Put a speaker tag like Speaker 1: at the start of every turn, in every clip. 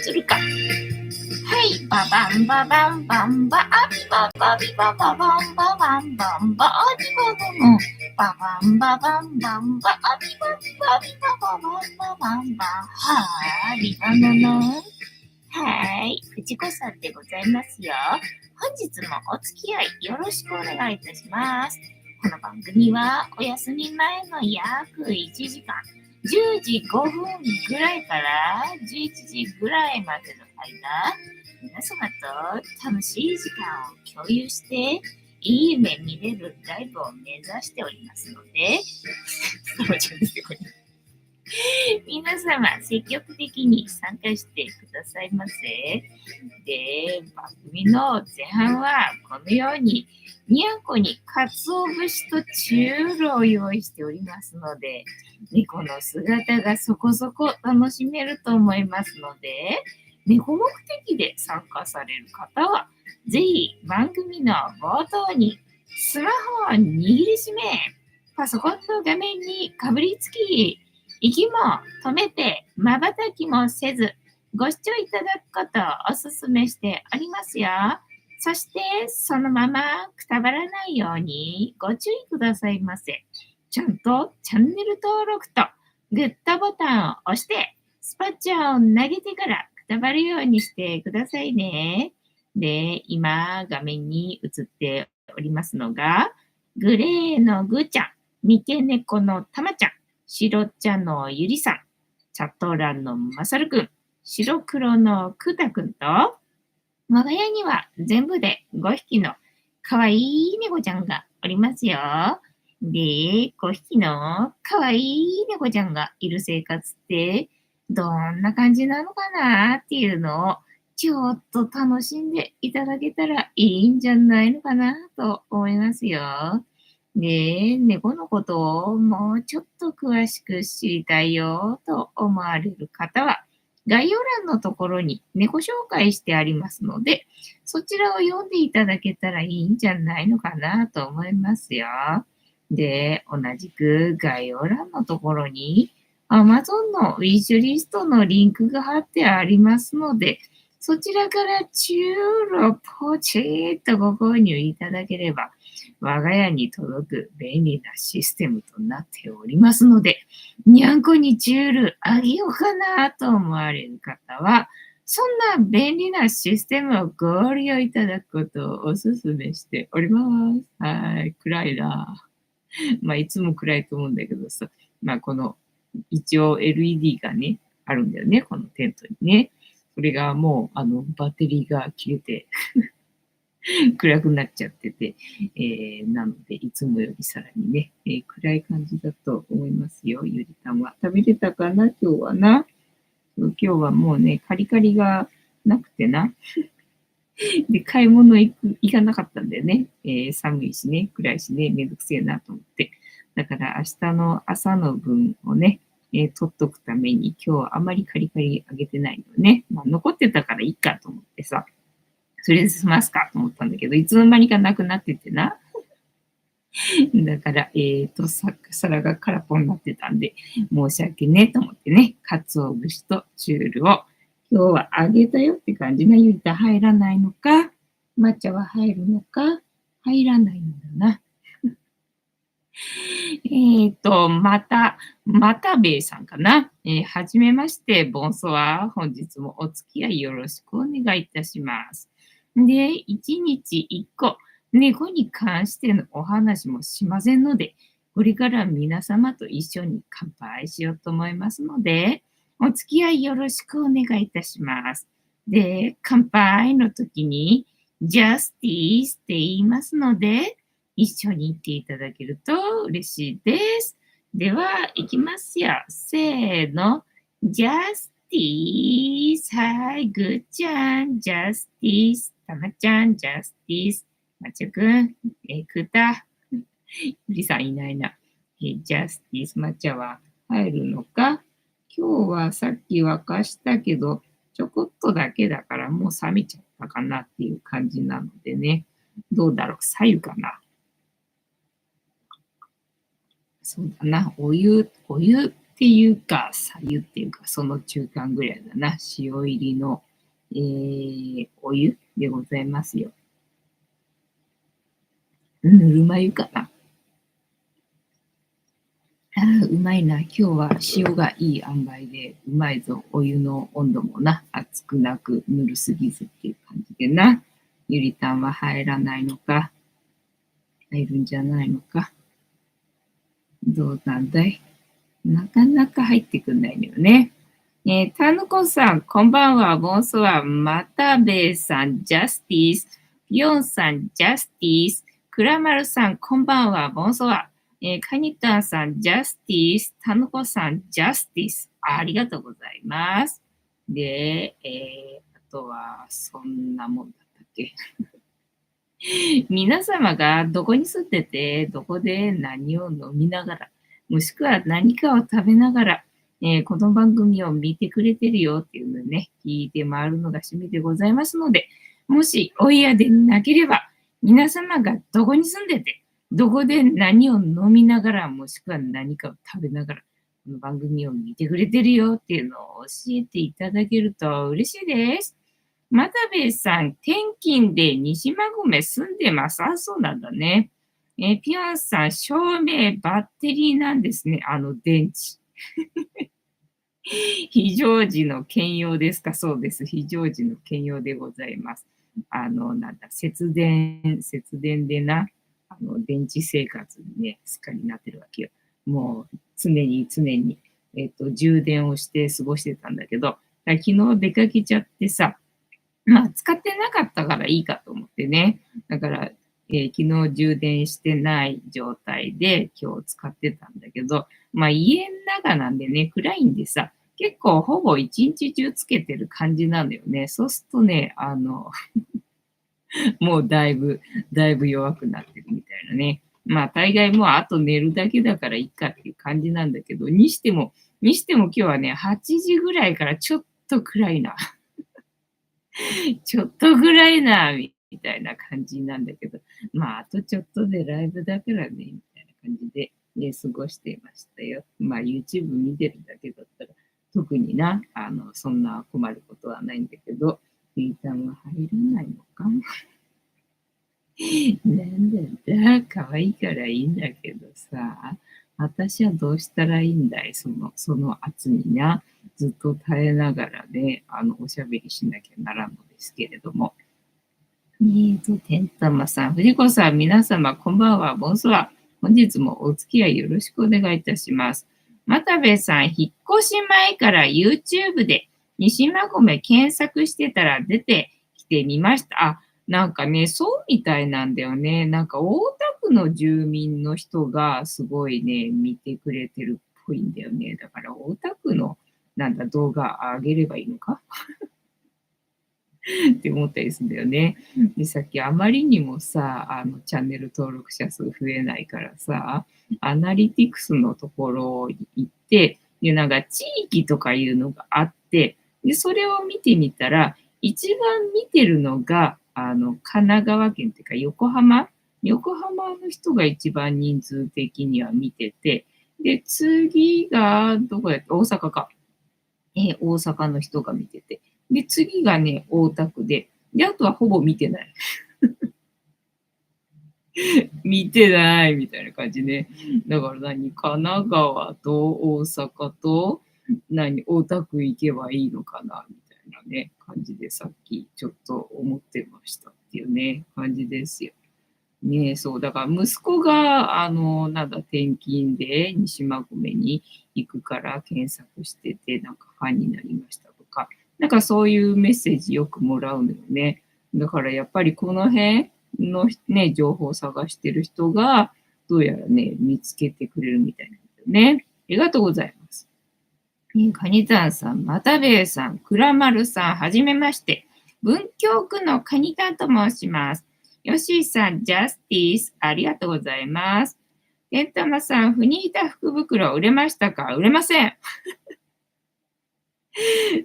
Speaker 1: 映るか。はい、ババンババンバンバアビババビバババンババンバンバアビバババンババンババンバンバアビバビバビバババンババンバはービバナナ。はい、藤子さんでございますよ。本日もお付き合いよろしくお願いいたします。この番組はお休み前の約1時間、10時5分ぐらいから11時ぐらいまでの間、皆様と楽しい時間を共有して、いい夢見れるライブを目指しておりますので、皆様積極的に参加してくださいませ。で、番組の前半はこのようににゃんこに鰹節とチュールを用意しておりますので、猫の姿がそこそこ楽しめると思いますので、猫目的で参加される方は、ぜひ番組の冒頭にスマホを握りしめ、パソコンの画面にかぶりつき、息も止めて瞬きもせず、ご視聴いただくことをお勧めしておりますよ。そして、そのままくたばらないようにご注意くださいませ。ちゃんとチャンネル登録とグッドボタンを押して、スパチャを投げてからくたばるようにしてくださいね。で、今画面に映っておりますのが、グレーのぐーちゃん、三毛猫のたまちゃん、白茶のゆりさん、チャットランのまさるくん、白黒のくたくんと、我が家には全部で5匹のかわいい猫ちゃんがおりますよ。で、5匹のかわいい猫ちゃんがいる生活ってどんな感じなのかなっていうのをちょっと楽しんでいただけたらいいんじゃないのかなと思いますよ。で、猫のことをもうちょっと詳しく知りたいよと思われる方は、概要欄のところに猫紹介してありますので、そちらを読んでいただけたらいいんじゃないのかなと思いますよ。で、同じく概要欄のところに Amazon のウィッシュリストのリンクが貼ってありますので、そちらからチュールをポチッとご購入いただければ、我が家に届く便利なシステムとなっておりますので、にゃんこにチュールあげようかなと思われる方は、そんな便利なシステムをご利用いただくことをお勧めしております。はい、暗いな。まあ、いつも暗いと思うんだけどさ、まあ、この、一応 LED がね、あるんだよね、このテントにね。それがもう、バッテリーが切れて暗くなっちゃってて、なので、いつもよりさらにね、暗い感じだと思いますよ、ゆりたんは。食べれたかな、今日はな。今日はもうね、カリカリがなくてな。で、買い物行かなかったんだよね。寒いしね、暗いしね、めんどくせえなと思って。だから明日の朝の分をね、取っとくために今日はあまりカリカリあげてないのね。まあ、残ってたからいいかと思ってさ、それで済ますかと思ったんだけど、いつの間にかなくなっててな。だから、皿が空っぽになってたんで、申し訳ねえと思ってね、鰹節とチュールを今日はあげたよって感じな。ゆりた入らないのか、抹茶は入るのか、入らないんだな。またべいさんかな。はじめまして、ボンソワ。本日もお付き合いよろしくお願いいたします。で、一日一個、猫に関してのお話もしませんので、これから皆様と一緒に乾杯しようと思いますので、お付き合いよろしくお願いいたします。で、乾杯の時に、ジャスティスって言いますので、一緒に言っていただけると嬉しいです。では、いきますよ。せーの。ジャスティス。はい、ぐーちゃん。ジャスティス。たまちゃん。ジャスティス。まちゃくん。くた。ゆりさんいないな。ジャスティス。まちゃは入るのか？今日はさっき沸かしたけど、ちょこっとだけだからもう冷めちゃったかなっていう感じなのでね。どうだろう？左右かな？そうだな。お湯ってっていうか、左右っていうか、その中間ぐらいだな。塩入りの、お湯でございますよ。ぬるま湯かな。うまいな。今日は塩がいい塩梅で、うまいぞ。お湯の温度もな。熱くなく、ぬるすぎずっていう感じでな。ゆりたんは入らないのか。入るんじゃないのか。どうなんだい。なかなか入ってくんないのよね。たぬこさん、こんばんは。ボンソワ。またべさん、ジャスティス。ピョンさん、ジャスティス。くらまるさん、こんばんは。ボンソワ。カニタンさん、ジャスティス。たぬこさん、ジャスティス。ありがとうございます。で、あとは、そんなもんだったっけ。皆様がどこに住んでて、どこで何を飲みながら、もしくは何かを食べながら、この番組を見てくれてるよっていうのをね、聞いて回るのが趣味でございますので、もしお嫌でなければ、皆様がどこに住んでて、どこで何を飲みながら、もしくは何かを食べながら、この番組を見てくれてるよっていうのを教えていただけると嬉しいです。又兵衛さん、転勤で西馬込住んでます。あ、そうなんだね。ピョンさん、照明バッテリーなんですね。電池。非常時の兼用ですか？そうです。非常時の兼用でございます。なんだ、節電でな、電池生活にね、すっかりなってるわけよ。もう、常に、充電をして過ごしてたんだけど、昨日出かけちゃってさ、まあ、使ってなかったからいいかと思ってね。だから、昨日充電してない状態で今日使ってたんだけど、まあ家の中なんでね、暗いんでさ、結構ほぼ一日中つけてる感じなんだよね。そうするとね、もうだいぶ弱くなってるみたいなね。まあ大概もうあと寝るだけだからいいかっていう感じなんだけど、にしても今日はね、8時ぐらいからちょっと暗いな。ちょっとぐらいな、みたいな感じなんだけど、まあ、あとちょっとでライブだからね、みたいな感じで、ね、過ごしていましたよ。まあ、YouTube 見てるだけだったら、特にな、そんな困ることはないんだけど、リータンは入らないのかなんだった可愛いからいいんだけどさ、私はどうしたらいいんだいその圧にな、ずっと耐えながらね、おしゃべりしなきゃならんのですけれども。てんたまさん、藤子さん、皆様、こんばんは、ボンソワ。本日もお付き合いよろしくお願いいたします。又部さん、引っ越し前から YouTube で西馬込検索してたら出てきてみました。あ、なんかね、そうみたいなんだよね。なんか大田区の住民の人がすごいね、見てくれてるっぽいんだよね。だから大田区のなんだ動画上げればいいのかって思ったりするんだよね。で、さっきあまりにもさ、チャンネル登録者数増えないからさ、アナリティクスのところに行って、で、なんか地域とかいうのがあって、で、それを見てみたら、一番見てるのが、神奈川県っていうか横浜の人が一番人数的には見てて、で、次が、どこやって大阪か。大阪の人が見てて。で、次がね、大田区で、で、あとはほぼ見てない。見てないみたいな感じね。だから神奈川と大阪と、大田区行けばいいのかなみたいなね、感じでさっきちょっと思ってましたっていうね、感じですよ。ね、そう、だから息子が、転勤で西馬込に行くから検索してて、なんかファンになりましたとか、なんかそういうメッセージよくもらうのよね。だからやっぱりこの辺のね、情報を探してる人が、どうやらね、見つけてくれるみたいなんだよね。ありがとうございます。カニタンさん、またべえさん、くらまるさん、はじめまして。文京区のカニタンと申します。ヨシーさん、ジャスティス、ありがとうございます。てんたまさん、フニータ福袋売れましたか？売れません。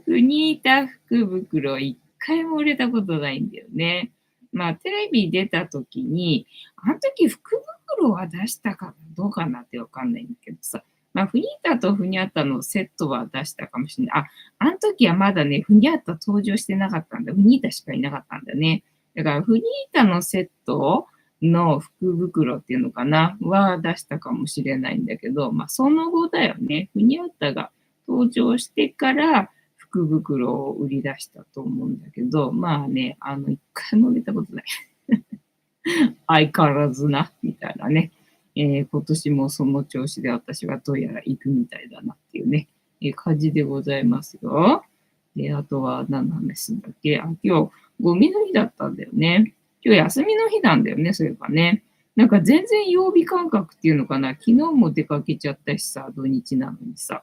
Speaker 1: フニータ福袋、一回も売れたことないんだよね。まあ、テレビ出た時に、あの時福袋は出したかどうかなってわかんないんだけどさ、まあ、フニータとフニャッタのセットは出したかもしれない。あの時はまだね、フニャッタ登場してなかったんだ。フニータしかいなかったんだね。だから、フニータのセットの福袋っていうのかなは出したかもしれないんだけど、まあ、その後だよね。フニャッタが登場してから福袋を売り出したと思うんだけど、まあね、一回も見たことない。相変わらずな、みたいなね。今年もその調子で私はどうやら行くみたいだなっていうね、感じでございますよ。で、あとは何の話すんだっけ。今日ゴミの日だったんだよね。今日休みの日なんだよね、そういえばね。なんか全然曜日感覚っていうのかな。昨日も出かけちゃったしさ、土日なのにさ。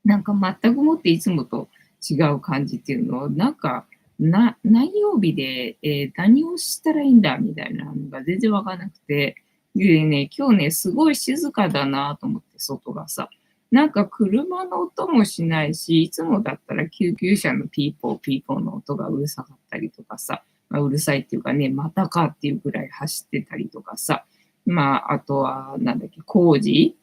Speaker 1: なんか全くもっていつもと違う感じっていうのを、なんか、何曜日で、何をしたらいいんだみたいなのが全然わかんなくて、でね、今日ね、すごい静かだなと思って、外がさ。なんか車の音もしないし、いつもだったら救急車のピーポーピーポーの音がうるさかったりとかさ、まあ、うるさいっていうかね、またかっていうぐらい走ってたりとかさ、まあ、あとは、なんだっけ、工事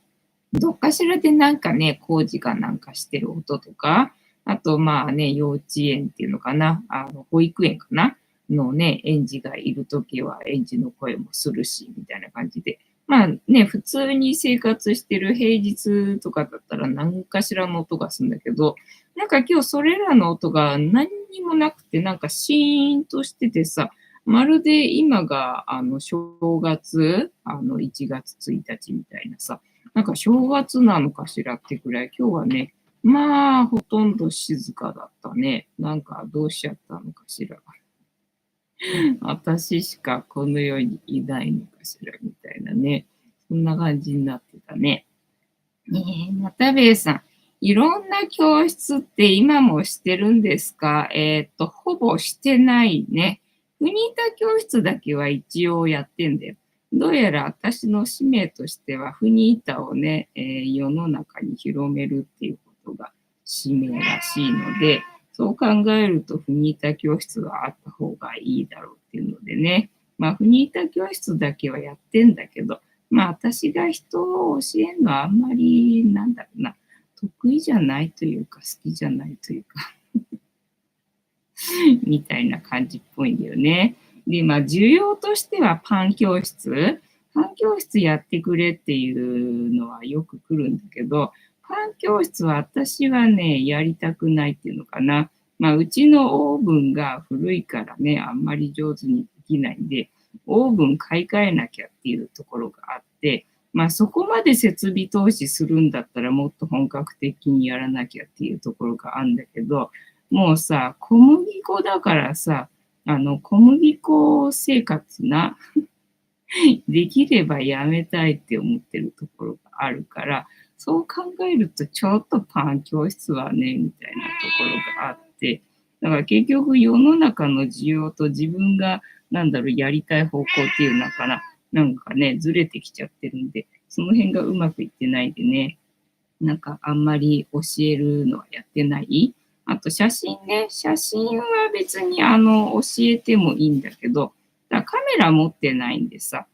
Speaker 1: どっかしらでなんかね、工事かなんかしてる音とか、あとまあね、幼稚園っていうのかな、保育園かなのね、園児がいるときは園児の声もするし、みたいな感じで。まあね、普通に生活してる平日とかだったら何かしらの音がするんだけど、なんか今日それらの音が何にもなくて、なんかシーンとしててさ、まるで今が正月、1月1日みたいなさ、なんか正月なのかしらってくらい、今日はね、まあ、ほとんど静かだったね。なんかどうしちゃったのかしら。私しかこの世にいないのかしら、みたいなね。そんな感じになってたね。ねえ、ナタベイさん、いろんな教室って今もしてるんですか？ほぼしてないね。フニータ教室だけは一応やってんだよ。どうやら私の使命としては、フニータをね、世の中に広めるっていうことが使命らしいので、そう考えるとフニータ教室はあった方がいいだろうっていうのでね、まあフニータ教室だけはやってんだけど、まあ私が人を教えるのはあんまり、なんだろうな、得意じゃないというか、好きじゃないというかみたいな感じっぽいんだよね。で、まあ需要としてはパン教室やってくれっていうのはよく来るんだけど、パン教室は私はね、やりたくないっていうのかな。まあうちのオーブンが古いからね、あんまり上手にできないんで、オーブン買い替えなきゃっていうところがあって、まあそこまで設備投資するんだったらもっと本格的にやらなきゃっていうところがあるんだけど、もうさ、小麦粉だからさ、小麦粉生活な、できればやめたいって思ってるところがあるから、そう考えるとちょっとパン教室はね、みたいなところがあって、だから結局世の中の需要と自分が、なんだろう、やりたい方向っていうのかな、なんかね、ずれてきちゃってるんで、その辺がうまくいってないでね、なんかあんまり教えるのはやってない。あと写真ね、写真は別に教えてもいいんだけど、だからカメラ持ってないんでさ、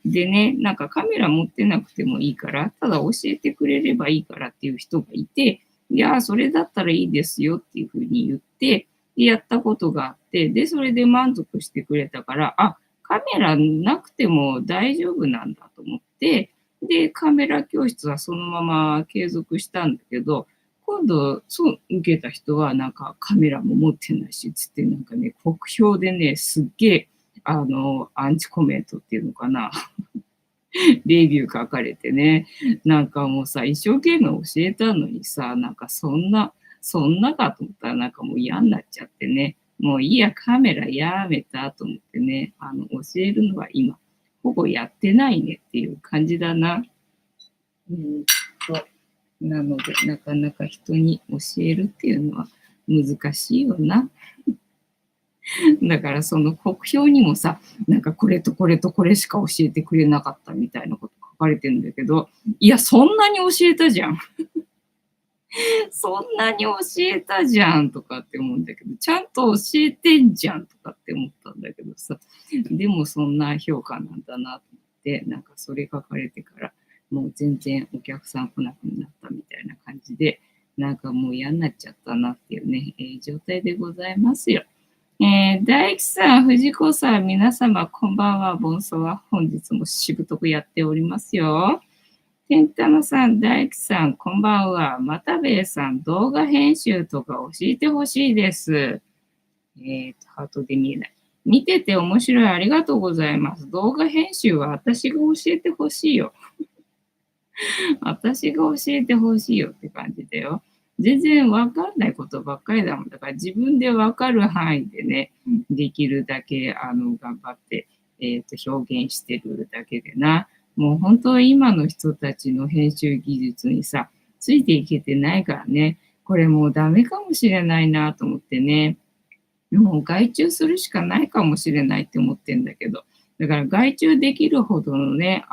Speaker 1: でね、なんかカメラ持ってなくてもいいから、ただ教えてくれればいいからっていう人がいて、いや、それだったらいいですよっていうふうに言って、で、やったことがあって、で、それで満足してくれたから、カメラなくても大丈夫なんだと思って、で、カメラ教室はそのまま継続したんだけど、今度、そう受けた人はなんかカメラも持ってないし、つってなんかね、酷評でね、すっげえ、アンチコメントっていうのかな、レビュー書かれてね、なんかもうさ、一生懸命教えたのにさ、なんかそんなかと思ったらなんかもう嫌になっちゃってね、もういいや、カメラやめたと思ってね、教えるのは今、ほぼやってないねっていう感じだな。うんと、なので、なかなか人に教えるっていうのは難しいよな。だからその国評にもさ、なんかこれとこれとこれしか教えてくれなかったみたいなこと書かれてるんだけど、いや、そんなに教えたじゃん。そんなに教えたじゃんとかって思うんだけど、ちゃんと教えてんじゃんとかって思ったんだけどさ、でもそんな評価なんだなと思って、なんかそれ書かれてから、もう全然お客さん来なくじで、なんかもう嫌になっちゃったなっていうね、状態でございますよ。大吉さん、藤子さん、皆様、こんばんは。ボンソは本日もしぶとくやっておりますよ。ケンタマさん、大吉さん、こんばんは。またべえさん、動画編集とか教えてほしいです。ハートで見えない。見てて面白い。ありがとうございます。動画編集は私が教えてほしいよ。私が教えてほしいよって感じだよ。全然わかんないことばっかりだもん。だから自分でわかる範囲でね、できるだけ、頑張って、表現してるだけでな。もう本当今の人たちの編集技術にさ、ついていけてないからね。これもうダメかもしれないなと思ってね。もう外注するしかないかもしれないって思ってんだけど。だから外注できるほどのね、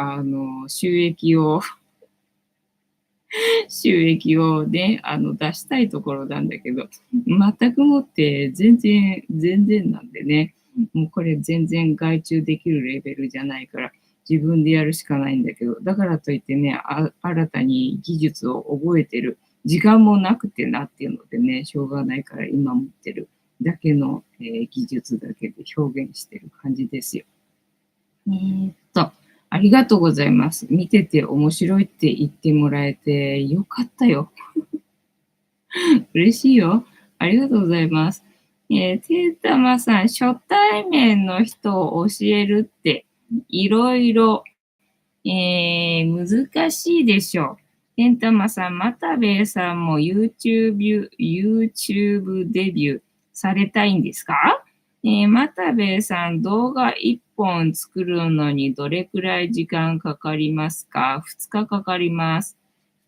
Speaker 1: 収益をね、出したいところなんだけど、全くもって全然なんでね、もうこれ全然外注できるレベルじゃないから、自分でやるしかないんだけど、だからといってね、新たに技術を覚えてる時間もなくてなっていうのでね、しょうがないから今持ってるだけの、技術だけで表現してる感じですよ。ありがとうございます。見てて面白いって言ってもらえてよかったよ。嬉しいよ。ありがとうございます。てーたまさん、初対面の人を教えるっていろいろ、難しいでしょう。てんたまさん、またべえさんも YouTube デビューされたいんですか？またべえさん、動画1本作るのにどれくらい時間かかりますか？ 2 日かかります。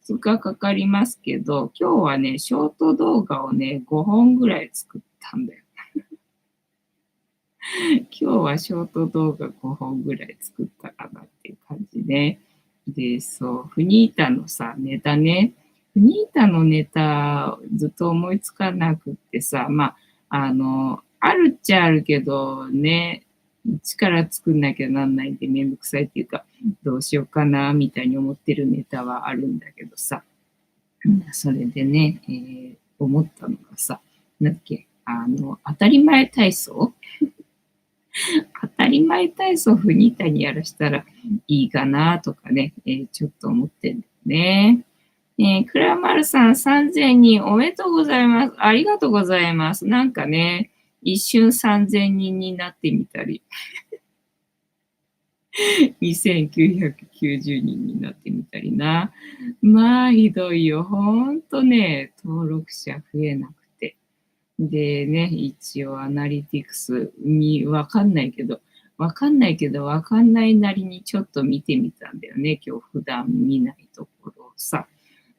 Speaker 1: 2日かかりますけど、今日はね、ショート動画をね、5本ぐらい作ったんだよ。今日はショート動画5本ぐらい作ったかなっていう感じで。で、そう、フニータのさ、ネタね。フニータのネタずっと思いつかなくってさ、あるっちゃあるけどね、一から作んなきゃなんないんでめんどくさいっていうか、どうしようかな、みたいに思ってるネタはあるんだけどさ。それでね、思ったのがさ、なんだっけ、当たり前体操当たり前体操フニータにやらしたらいいかなとかね、ちょっと思ってるんだよね。クラマルさん3000人おめでとうございます。ありがとうございます。なんかね、一瞬3000人になってみたり、2990人になってみたりな。まあ、ひどいよ。ほんとね、登録者増えなくて。でね、一応アナリティクスにわかんないなりにちょっと見てみたんだよね。今日普段見ないところをさ。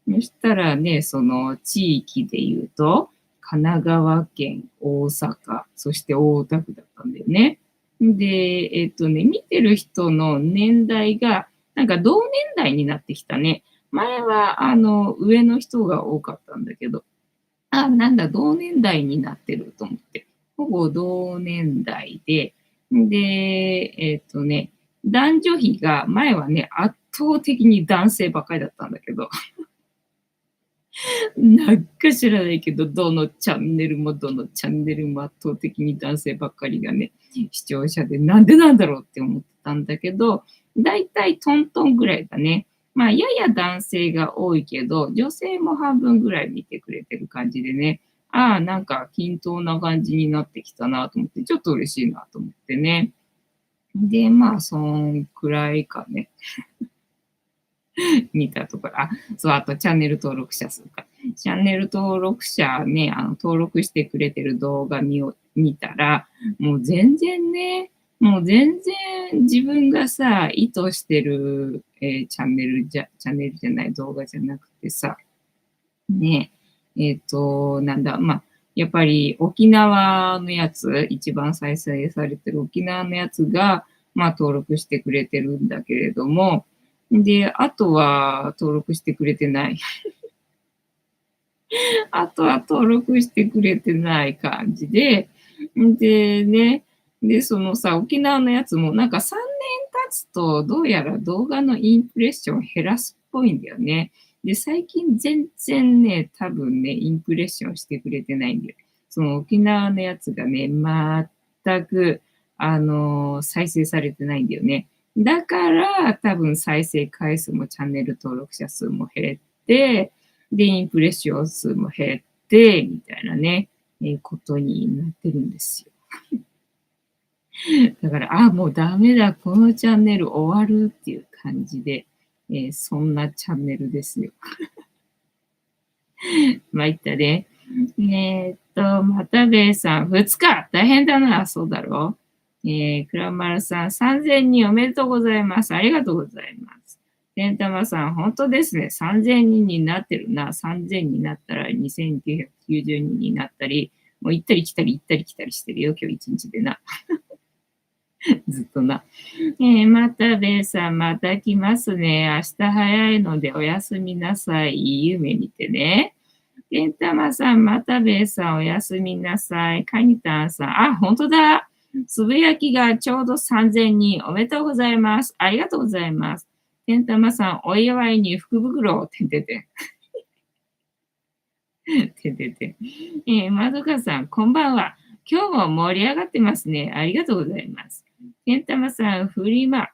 Speaker 1: そしたらね、その地域で言うと、神奈川県、大阪、そして大田区だったんだよね。で、見てる人の年代が、なんか同年代になってきたね。前は、上の人が多かったんだけど、なんだ、同年代になってると思って。ほぼ同年代で、で、男女比が前はね、圧倒的に男性ばっかりだったんだけど、なんか知らないけど、どのチャンネルも圧倒的に男性ばっかりがね、視聴者でなんでなんだろうって思ってたんだけど、だいたいトントンぐらいだね。まあ、やや男性が多いけど、女性も半分ぐらい見てくれてる感じでね、なんか均等な感じになってきたなと思って、ちょっと嬉しいなと思ってね。で、まあ、そんくらいかね。見たところ、そう、あとチャンネル登録者数か。チャンネル登録者ね、登録してくれてる動画見たら、もう全然ね、もう全然自分がさ、意図してる、チャンネルじゃない動画じゃなくてさ、ね、なんだ、まあ、やっぱり沖縄のやつ、一番再生されてる沖縄のやつが、まあ登録してくれてるんだけれども、で、あとは登録してくれてない。あとは登録してくれてない感じで、でね、で、そのさ、沖縄のやつもなんか3年経つとどうやら動画のインプレッション減らすっぽいんだよね。で、最近全然ね、多分ね、インプレッションしてくれてないんだよ。その沖縄のやつがね、全く、再生されてないんだよね。だから、多分再生回数もチャンネル登録者数も減って、で、インプレッション数も減って、みたいなね、ことになってるんですよ。だから、あ、もうダメだ、このチャンネル終わるっていう感じで、そんなチャンネルですよ。参ったね。またべえさん、2日大変だな、そうだろう。くらまるさん、3000人おめでとうございます。ありがとうございます。てんたまさん、本当ですね。3000人になってるな。3000になったら2990人になったり、もう行ったり来たり行ったり来たりしてるよ、今日一日でな。ずっとな。またべえさん、また来ますね。明日早いのでおやすみなさい。いい夢見てね。けんたまさん、またべえさん、おやすみなさい。かにたんさん、あ、ほんとだ。つぶやきがちょうど3000人。おめでとうございます。ありがとうございます。けんたまさん、お祝いに福袋をてんてんてん。てんてんてん。まどかさん、こんばんは。今日も盛り上がってますね。ありがとうございます。けんたまさん、フリマ。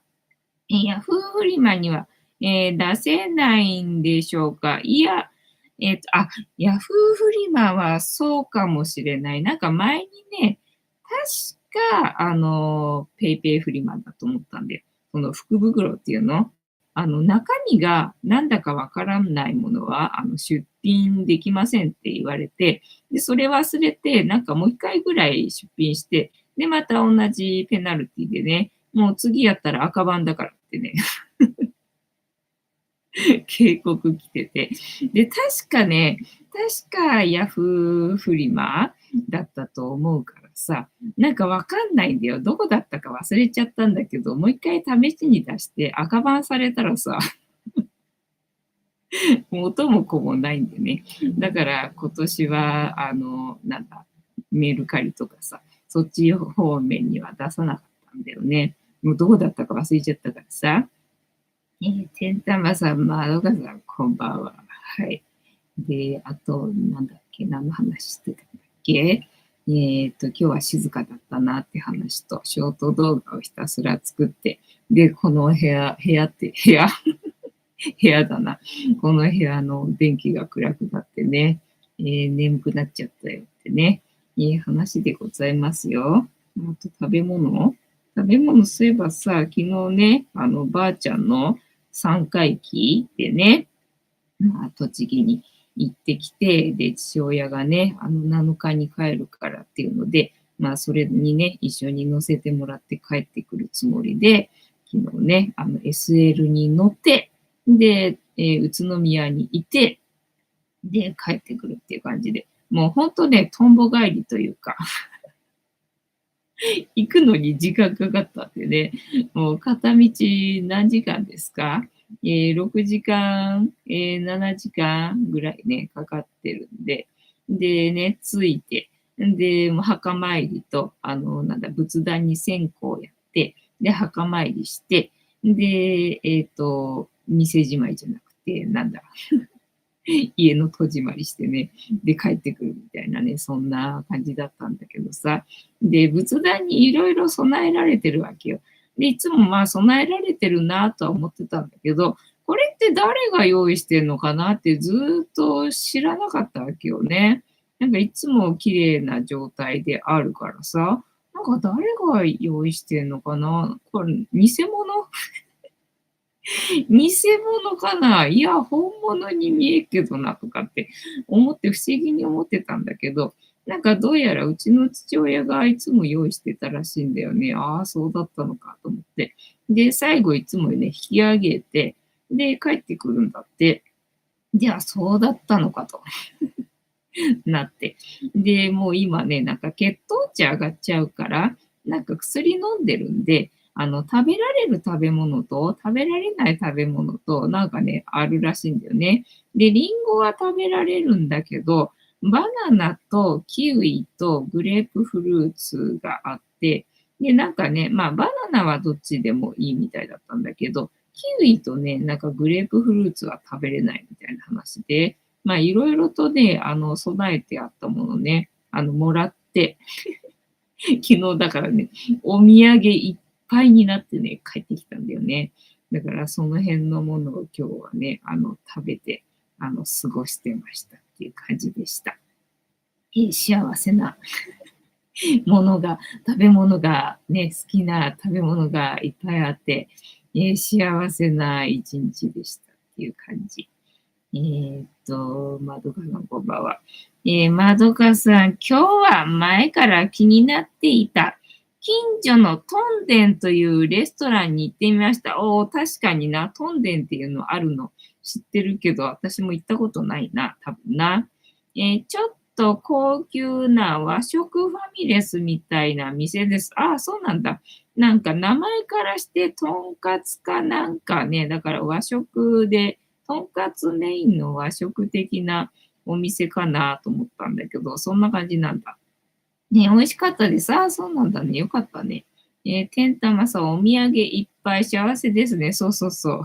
Speaker 1: ヤフーフリマには、出せないんでしょうか。いや、ヤフーフリマはそうかもしれない。なんか前にね、確か、ペイペイフリマだと思ったんで、この福袋っていうの、中身がなんだかわからないものは、出品できませんって言われて、で、それ忘れて、なんかもう一回ぐらい出品して、で、また同じペナルティでね、もう次やったら赤番だからってね、警告来てて。で、確かヤフーフリマだったと思うからさ、なんかわかんないんだよ。どこだったか忘れちゃったんだけど、もう一回試しに出して赤番されたらさ、もう音も子もないんでね。だから今年は、なんだ、メルカリとかさ、そっち方面には出さなかったんだよね。もうどこだったか忘れちゃったからさ。てんたまさん、まどかさん、こんばんは。はい。で、あと、なんだっけ、何の話してたんだっけ。今日は静かだったなって話と、ショート動画をひたすら作って、で、この部屋だな。この部屋の電気が暗くなってね、眠くなっちゃったよってね、いい話でございますよ。あと食べ物そういえばさ、昨日ね、ばあちゃんの三回忌でね、まあ、栃木に行ってきて、で、父親がね、7日に帰るからっていうので、まあ、それにね、一緒に乗せてもらって帰ってくるつもりで、昨日ね、SL に乗って、で、宇都宮にいて、で、帰ってくるっていう感じで、もうほんとね、とんぼ帰りというか、行くのに時間かかったんでね、もう片道何時間ですか6時間、7時間ぐらいね、かかってるんで、でね、着いて、で、もう墓参りと、なんだ、仏壇に線香やって、で、墓参りして、で、店じまいじゃなくて、なんだ、家の戸締まりしてね、で、帰ってくるみたいなね、そんな感じだったんだけどさ。で、仏壇にいろいろ備えられてるわけよ。で、いつもまあ備えられてるなとは思ってたんだけど、これって誰が用意してんのかなってずーっと知らなかったわけよね。なんかいつも綺麗な状態であるからさ、なんか誰が用意してんのかなこれ、偽物偽物かないや、本物に見えっけどなとかって思って不思議に思ってたんだけど、なんかどうやらうちの父親がいつも用意してたらしいんだよね。ああ、そうだったのかと思って。で、最後いつもね、引き上げて、で、帰ってくるんだって。じゃあ、そうだったのかとなって。で、もう今ね、なんか血糖値上がっちゃうから、なんか薬飲んでるんで、食べられる食べ物と食べられない食べ物となんかね、あるらしいんだよね。で、リンゴは食べられるんだけど、バナナとキウイとグレープフルーツがあって、で、なんかね、まあ、バナナはどっちでもいいみたいだったんだけど、キウイとね、なんかグレープフルーツは食べれないみたいなしで、まあ、いろいろとね、備えてあったものね、もらって、昨日だからね、お土産いっぱいになってね、帰ってきたんだよね。だからその辺のものを今日はね、食べて、過ごしてましたっていう感じでした。幸せなものが、食べ物がね、好きな食べ物がいっぱいあって、幸せな一日でしたっていう感じ。まどかさんこんばんは。まどかさん、今日は前から気になっていた、近所のトンデンというレストランに行ってみました。おお、確かにな、トンデンっていうのあるの知ってるけど、私も行ったことないな、多分な。ちょっと高級な和食ファミレスみたいな店です。ああ、そうなんだ。なんか名前からしてとんかつかなんかね、だから和食で、とんかつメインの和食的なお店かなと思ったんだけど、そんな感じなんだ。ね、美味しかったです。ああ、そうなんだね。よかったね。天玉さん、お土産いっぱい幸せですね。そうそうそう。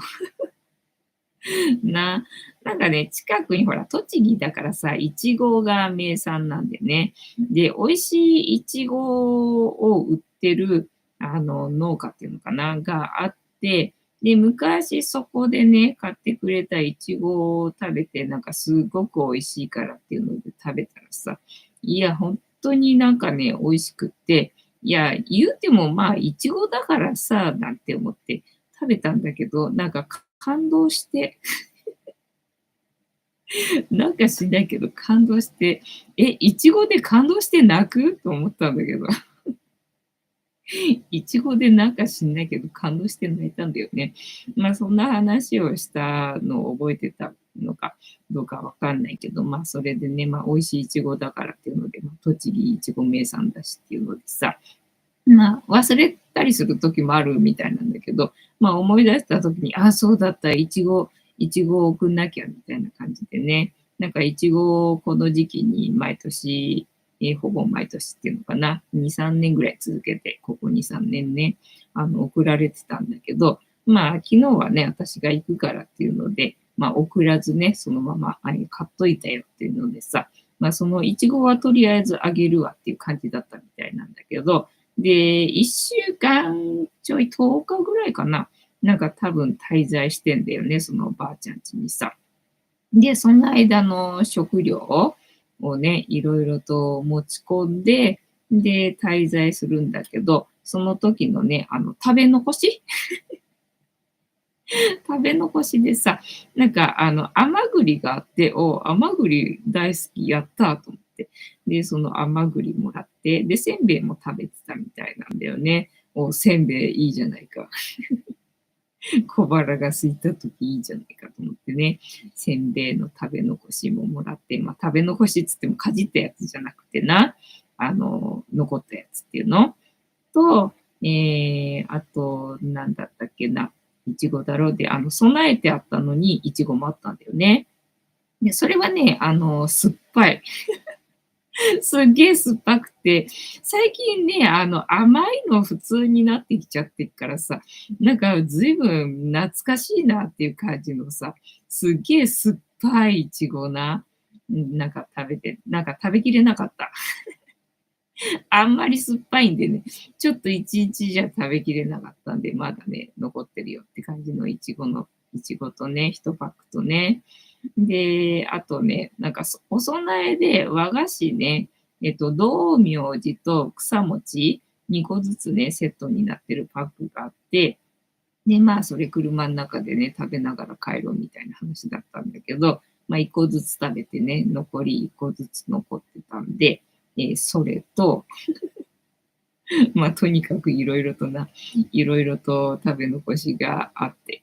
Speaker 1: なんかね、近くにほら、栃木だからさ、いちごが名産なんでね。で、美味しいいちごを売ってる、農家っていうのかな、があって、で、昔そこでね、買ってくれたいちごを食べて、なんかすごく美味しいからっていうので食べたらさ、いや、本当になんかね、美味しくって、いや、言うてもまあ、いちごだからさ、なんて思って食べたんだけど、なんか感動して、なんか知んないけど感動して、いちごで感動して泣くと思ったんだけど、いちごでなんか知んないけど感動して泣いたんだよね。まあそんな話をしたのを覚えてたのかどうかわかんないけど、まあそれでね、まあ美味しいいちごだからっていうので、まあ、栃木いちご名産だしっていうのでさ、まあ忘れたりする時もあるみたいなんだけど、まあ思い出した時に、あ、そうだった、いちごを送んなきゃみたいな感じでね、なんかいちごをこの時期に毎年、ほぼ毎年っていうのかな、2、3年ぐらい続けて、ここ2、3年ね、送られてたんだけど、まあ昨日はね、私が行くからっていうので、まあ送らずね、そのまま買っといたよっていうのでさ、まあそのいちごはとりあえずあげるわっていう感じだったみたいなんだけど、で、1週間ちょい10日ぐらいかな。なんか多分滞在してんだよね、そのおばあちゃん家にさ。で、その間の食料をね、いろいろと持ち込んで、で、滞在するんだけど、その時のね、食べ残し食べ残しでさ、なんか甘栗があって、甘栗大好き、やったと思って。で、その甘栗もらって、で、せんべいも食べてたみたいなんだよね。せんべいいいじゃないか。小腹が空いた時いいじゃないかと思ってね、せんべいの食べ残しももらって、まあ、食べ残しっつってもかじったやつじゃなくてな、残ったやつっていうのと、あと、なんだったっけな、いちごだろうで、備えてあったのにいちごもあったんだよね。で、それはね、酸っぱい。すっげえ酸っぱくて、最近ね、甘いの普通になってきちゃってっからさ、なんかずいぶん懐かしいなっていう感じのさ、すっげえ酸っぱいいちごな、なんか食べて、なんか食べきれなかった。あんまり酸っぱいんでね、ちょっと一日じゃ食べきれなかったんで、まだね、残ってるよって感じのいちごとね、1パックとね。で、あとね、なんかお供えで和菓子ね、道明寺と草餅2個ずつね、セットになってるパックがあって、で、まあ、それ車の中でね、食べながら帰ろうみたいな話だったんだけど、まあ、1個ずつ食べてね、残り1個ずつ残ってたんで、それと、まあ、とにかくいろいろと食べ残しがあって、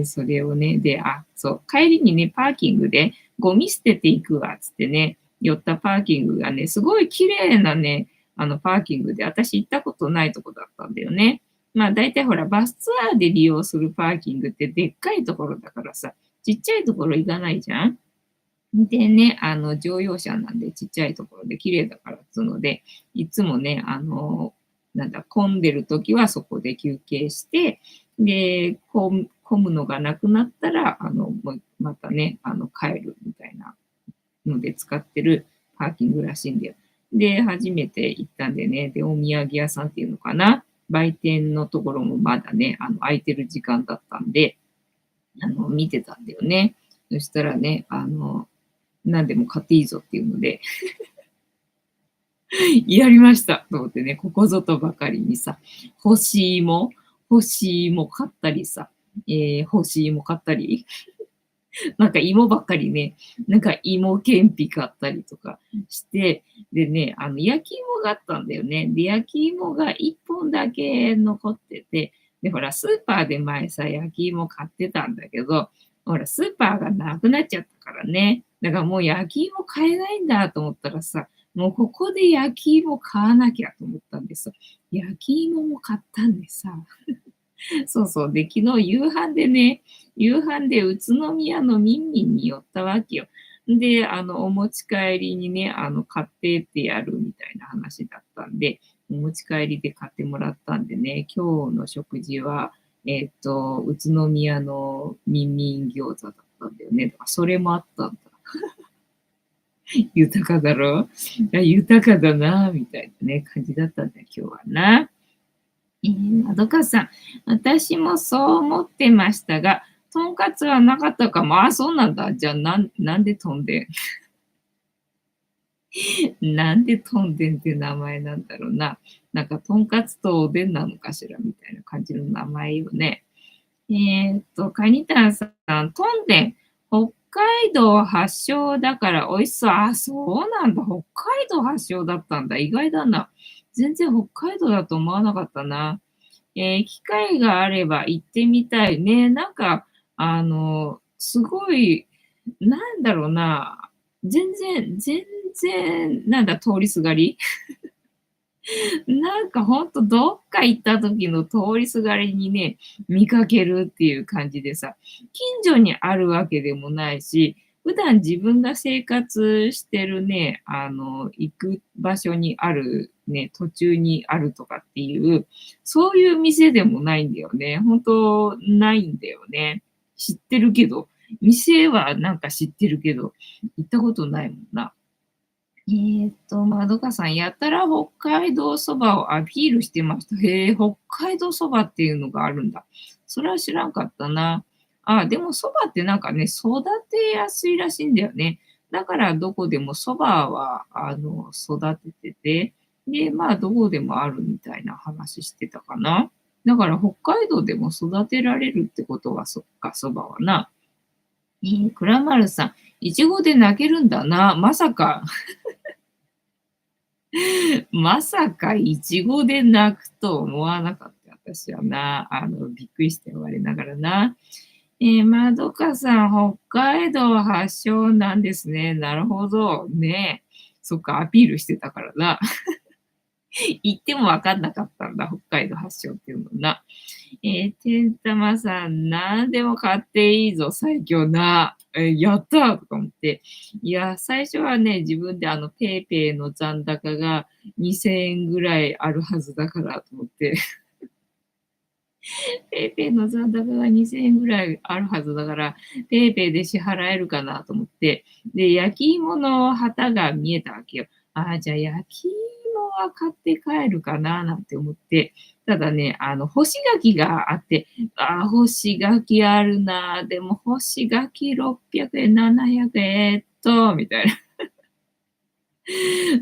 Speaker 1: それをね、で、そう、帰りにね、パーキングでゴミ捨てていくわ、つってね、寄ったパーキングがね、すごい綺麗なね、パーキングで、私行ったことないとこだったんだよね。まあ、大体ほら、バスツアーで利用するパーキングってでっかいところだからさ、ちっちゃいところ行かないじゃん。でね、乗用車なんでちっちゃいところで綺麗だからっつうので、いつもね、なんだ、混んでる時はそこで休憩して、で、混むのがなくなったら、またね、帰るみたいなので使ってるパーキングらしいんだよ。で、初めて行ったんでね、で、お土産屋さんっていうのかな、売店のところもまだね、空いてる時間だったんで、見てたんだよね。そしたらね、何でも買っていいぞっていうので、やりましたと思ってね、ここぞとばかりにさ、干し芋干し芋買ったりさ、干し芋買ったり、なんか芋ばっかりね、なんか芋けんぴ買ったりとかして、でね、焼き芋があったんだよね。で、焼き芋が1本だけ残ってて、で、ほら、スーパーで前さ、焼き芋買ってたんだけど、ほら、スーパーがなくなっちゃったからね。だからもう焼き芋買えないんだと思ったらさ、もうここで焼き芋買わなきゃと思ったんですよ。焼き芋も買ったんでさ、そうそう。で、昨日夕飯で宇都宮のみんみんに寄ったわけよ。で、お持ち帰りにね、買ってってやるみたいな話だったんで、お持ち帰りで買ってもらったんでね、今日の食事は、宇都宮のみんみん餃子だったんだよね。だからそれもあったんだ。豊かだろ豊かだなみたいなね、感じだったんだよ、今日はな。まどかさん、私もそう思ってましたが、とんかつはなかったかも。あ、そうなんだ。じゃあ、なんでとんでんなんでとんでんって名前なんだろうな。なんか、とんかつとおでんなのかしらみたいな感じの名前よね。カニタンさん、とんでん、北海道発祥だから美味しそう。あ、そうなんだ。北海道発祥だったんだ。意外だな。全然北海道だと思わなかったな。機会があれば行ってみたいね。なんか、すごい、なんだろうな、全然、なんだ、通りすがりなんかほんとどっか行った時の通りすがりにね、見かけるっていう感じでさ、近所にあるわけでもないし、普段自分が生活してるね、行く場所にあるね、途中にあるとかっていう、そういう店でもないんだよね。本当ないんだよね。知ってるけど、店はなんか知ってるけど、行ったことないもんな。まどかさん、やたら北海道そばをアピールしてました。へえ、北海道そばっていうのがあるんだ。それは知らんかったな。あ、でもそばってなんかね、育てやすいらしいんだよね。だからどこでもそばは、育ててて、で、まあ、どこでもあるみたいな話してたかな。だから北海道でも育てられるってことは、そっか、そばはな。くらまるさん、いちごで泣けるんだな。まさか。まさかイチゴで泣くと思わなかった、私はな。びっくりして我ながらな。まどかさん、北海道発祥なんですね。なるほど。ねえ。そっか、アピールしてたからな。言ってもわかんなかったんだ、北海道発祥っていうのな。てんたまさん、なんでも買っていいぞ、最強な。やったーとか思って。いや、最初はね、自分でペイペイの残高が2000円ぐらいあるはずだからと思って、ペイペイの残高が2000円ぐらいあるはずだから、ペイペイで支払えるかなと思って、で、焼き芋の旗が見えたわけよ。ああ、じゃあ焼き芋は買って帰るかななんて思って、ただね、干し柿があって、ああ、干し柿あるな。でも干し柿600円、700円、みたいな。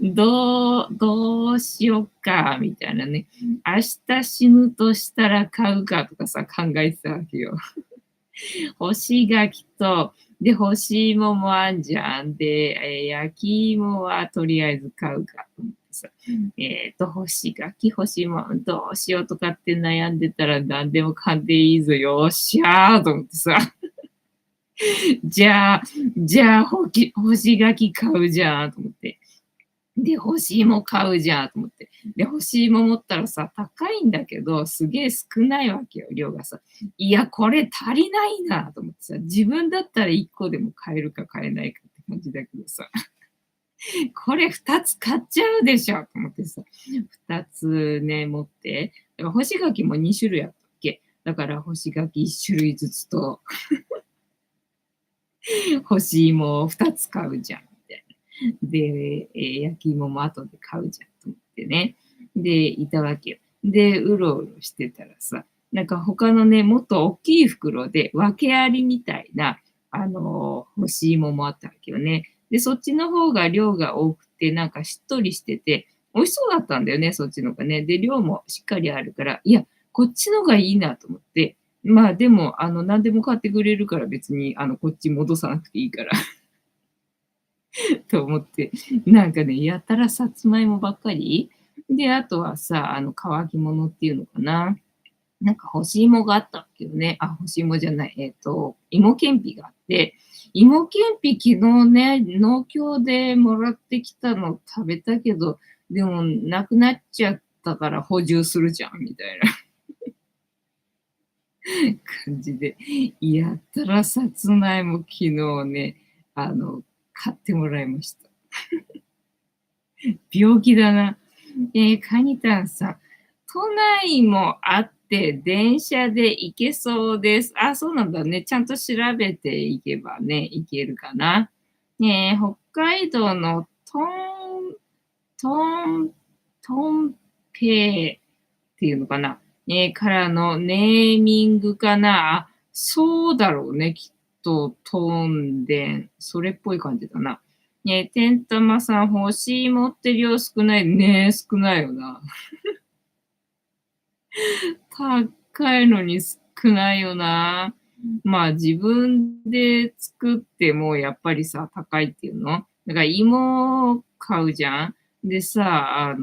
Speaker 1: どうしよっか、みたいなね。明日死ぬとしたら買うかとかさ、考えてたわけよ。干し柿と、で、干し芋もあんじゃん。で、焼き芋はとりあえず買うかと思ってさ。干し柿、干し芋、どうしようとかって悩んでたら何でも買んでいいぞ。よっしゃーと思ってさ。じゃあ、干し柿買うじゃんと思って。で、干し芋買うじゃんと思って。で、干し芋持ったらさ、高いんだけど、すげえ少ないわけよ、量がさ。いや、これ足りないなと思ってさ、自分だったら1個でも買えるか買えないかって感じだけどさ、これ2つ買っちゃうでしょと思ってさ、2つね、持って。だから干し柿も2種類あったっけ。だだから干し柿1種類ずつと、干し芋を2つ買うじゃんみたいな。で、焼き芋も後で買うじゃんと思ってね。で、いたわけよ。で、うろうろしてたらさ、なんか他のね、もっと大きい袋で訳ありみたいな、干し芋もあったわけよね。で、そっちの方が量が多くて、なんかしっとりしてて、美味しそうだったんだよね、そっちのがね。で、量もしっかりあるから、いや、こっちのがいいなと思って、まあでも、何でも買ってくれるから別に、こっち戻さなくていいからと思って、なんかね、やたらさつまいもばっかりで、あとはさ、乾き物っていうのかな。なんか干し芋があったわけよね。あ、干し芋じゃない、芋けんぴがあって、芋けんぴ昨日ね、農協でもらってきたの食べたけど、でもなくなっちゃったから補充するじゃん、みたいな感じで、やったらさつまいも昨日ね、あの、買ってもらいました。病気だな。カニタンさん、都内もあって電車で行けそうです。あ、そうなんだね。ちゃんと調べていけばね、行けるかな。ねえ、北海道のトン、トンペイっていうのかな。からのネーミングかな。あ、そうだろうね。きっと、トンデン。それっぽい感じだな。てんたまさん、欲しいもって量少ないね。少ないよな。高いのに少ないよな。まあ自分で作ってもやっぱりさ、高いっていうのだから芋買うじゃんでさ、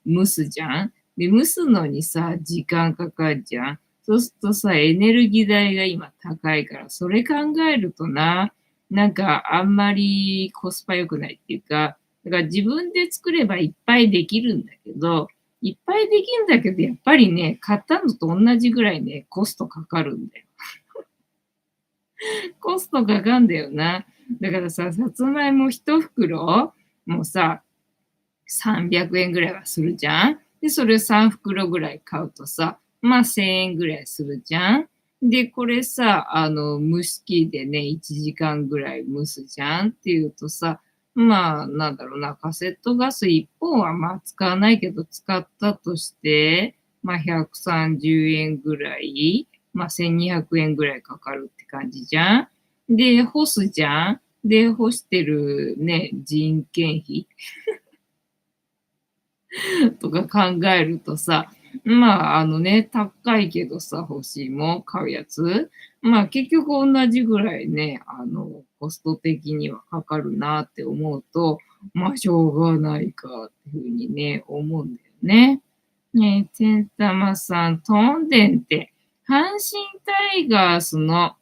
Speaker 1: 蒸すじゃんで、蒸すのにさ、時間かかるじゃんそうするとさ、エネルギー代が今高いから、それ考えるとな、なんかあんまりコスパ良くないっていうか、だから自分で作ればいっぱいできるんだけど、いっぱいできるんだけど、やっぱりね、買ったのと同じぐらいね、コストかかるんだよ。コストかかんだよな。だからさ、さつまいも一袋もうさ、300円ぐらいはするじゃんで、それ3袋ぐらい買うとさ、まあ1000円ぐらいするじゃんで、これさ、蒸し器でね、1時間ぐらい蒸すじゃんっていうとさ、まあ、なんだろうな、カセットガス1本はまあ使わないけど、使ったとして、まあ130円ぐらい、まあ1200円ぐらいかかるって感じじゃんで、干すじゃんで、干してるね、人件費とか考えるとさ、まあ、高いけどさ、欲しいもん買うやつ。まあ、結局同じぐらいね、コスト的にはかかるなって思うと、まあ、しょうがないかっていうふうにね、思うんだよね。ねえ、てんたまさん、トンデンって、阪神タイガースの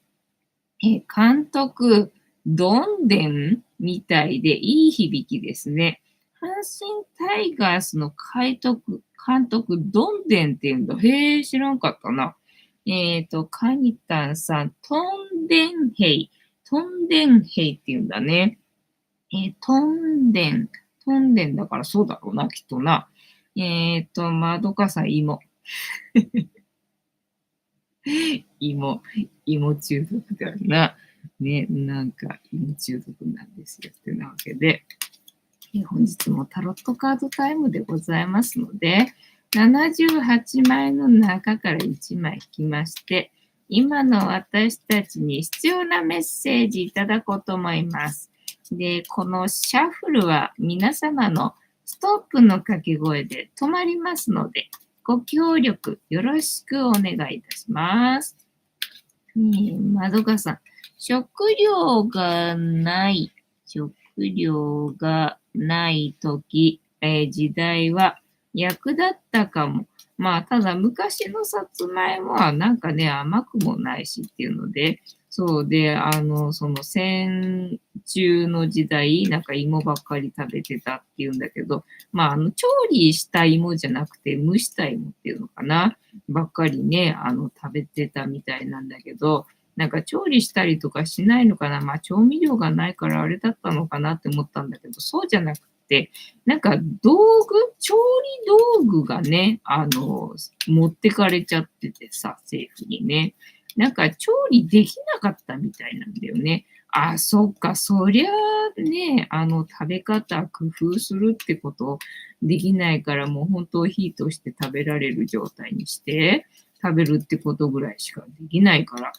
Speaker 1: 監督、どんでんみたいでいい響きですね。阪神タイガースの監督、どんでんって言うんだ。へえ、知らんかったな。カニタンさん、トンデンヘイって言うんだね。トンデンだからそうだろうな、きっとな。まどかさん、芋、芋中毒だよな。ね、なんか芋中毒なんですよ。ってなわけで、本日もタロットカードタイムでございますので、78枚の中から1枚引きまして、今の私たちに必要なメッセージいただこうと思います。で、このシャッフルは皆様のストップの掛け声で止まりますので、ご協力よろしくお願いいたします。まどかさん、食料がないとき、時代は役立ったかも。まあ、ただ昔のさつまいもはなんかね、甘くもないしっていうので、そうで、その戦中の時代、なんか芋ばっかり食べてたっていうんだけど、まあ、調理した芋じゃなくて蒸した芋っていうのかな、ばっかりね、食べてたみたいなんだけど、なんか調理したりとかしないのかな、まあ調味料がないからあれだったのかなって思ったんだけど、そうじゃなく、なんか道具、調理道具がね、持ってかれちゃっててさ、政府にね。なんか調理できなかったみたいなんだよね。あ、そっか、そりゃあね、食べ方工夫するってことできないから、もう本当火として食べられる状態にして、食べるってことぐらいしかできないから、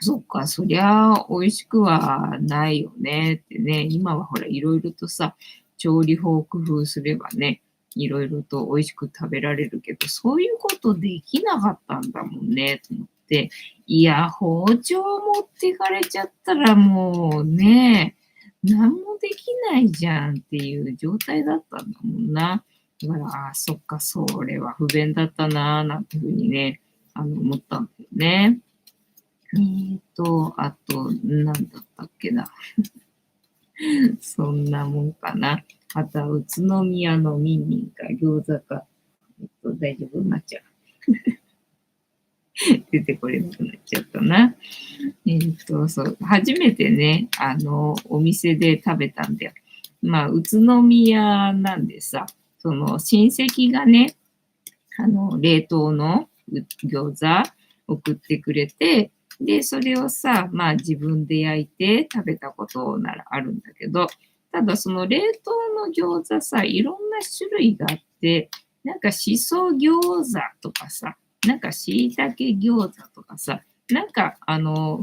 Speaker 1: そっか、そりゃあ美味しくはないよねってね、今はほらいろいろとさ、調理法を工夫すればね、いろいろと美味しく食べられるけど、そういうことできなかったんだもんね、と思って。いや、包丁持ってかれちゃったらもうね、何もできないじゃんっていう状態だったんだもんな。だから、ああ、そっか、それは不便だったな、なんていうふうにね、思ったんだよね。あと、なんだったっけな。そんなもんかな。あとは、宇都宮のミンミンか餃子か。大丈夫になっちゃう。出てこれなくなっちゃったな。そう、初めてね、お店で食べたんだよ。まあ、宇都宮なんでさ、その親戚がね、冷凍の餃子送ってくれて、で、それをさ、まあ自分で焼いて食べたことならあるんだけど、ただその冷凍の餃子さ、いろんな種類があって、なんかしそ餃子とかさ、なんかしいたけ餃子とかさ、なんか